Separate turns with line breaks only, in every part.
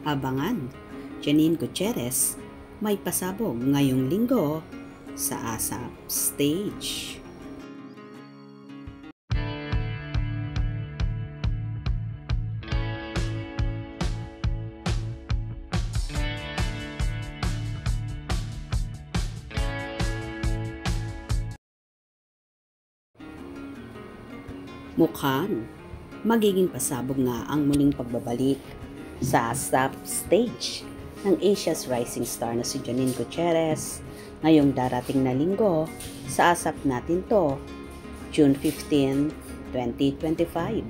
Abangan, Janine Gutierrez may pasabog ngayong linggo sa ASAP stage. Mukhang magiging pasabog nga ang muling pagbabalik sa ASAP stage ng Asia's rising star na si Janine Gutierrez ngayong darating na linggo sa ASAP Natin To, June 15, 2025.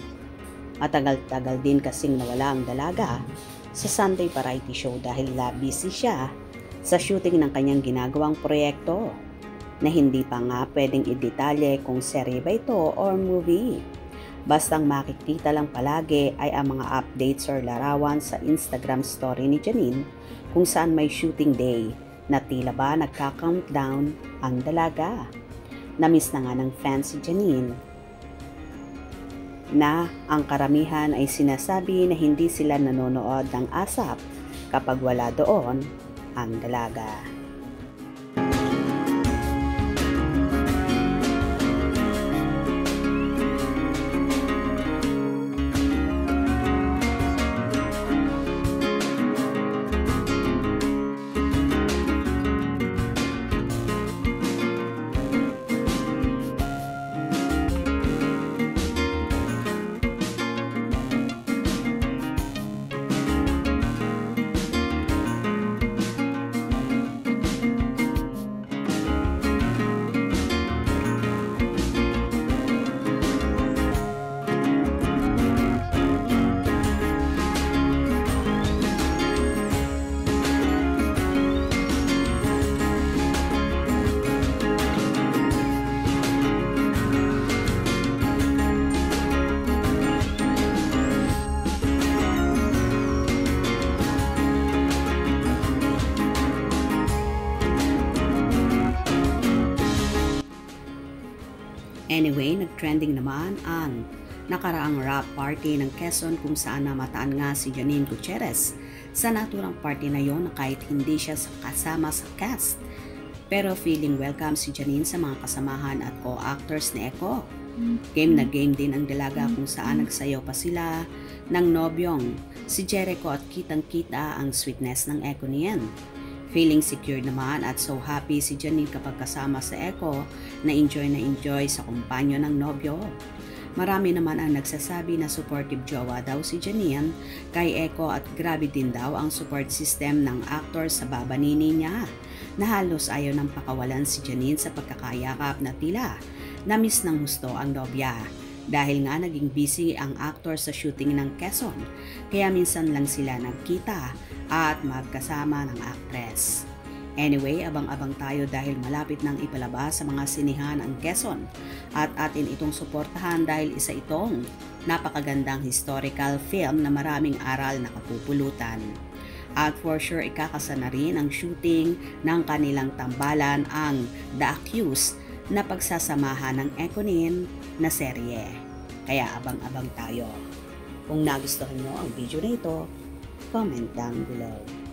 Matagal-tagal din kasing nawala ang dalaga sa Sunday variety show dahil busy siya sa shooting ng kanyang ginagawang proyekto na hindi pa nga pwedeng idetalye kung serye ba ito or movie. Bastang makikita lang palagi ay ang mga updates or larawan sa Instagram story ni Janine kung saan may shooting day na tila ba nagka-countdown ang dalaga. Namiss na nga ng fans si Janine na ang karamihan ay sinasabi na hindi sila nanonood ng ASAP kapag wala doon ang dalaga. Anyway, nag-trending naman ang nakaraang rap party ng Quezon kung saan namataan nga si Janine Gutierrez sa naturang party na yon na kahit hindi siya kasama sa cast. Pero feeling welcome si Janine sa mga kasamahan at co-actors ni Eko. Game na game din ang dalaga kung saan nagsayaw pa sila ng nobyong si Jericho at kitang-kita ang sweetness ng Eko niyan. Feeling secure naman at so happy si Janine kapag kasama sa Eko na enjoy sa kumpanyo ng nobyo. Marami naman ang nagsasabi na supportive jowa daw si Janine kay Eko at grabe din daw ang support system ng actor sa babanini niya na halos ayaw ng pakawalan si Janine sa pagkakayakap na tila na-miss ng husto ang nobya. Dahil nga naging busy ang actor sa shooting ng Quezon, kaya minsan lang sila nagkita at magkasama ng actress. Anyway, abang-abang tayo dahil malapit nang ipalabas sa mga sinihan ang Quezon at atin itong suportahan dahil isa itong napakagandang historical film na maraming aral na kapupulutan. At for sure, ikakasa na rin ang shooting ng kanilang tambalan ang The Accused na pagsasamahan ng Ekonin na serye. Kaya abang-abang tayo. Kung nagustuhan nyo ang video na ito, comment down below.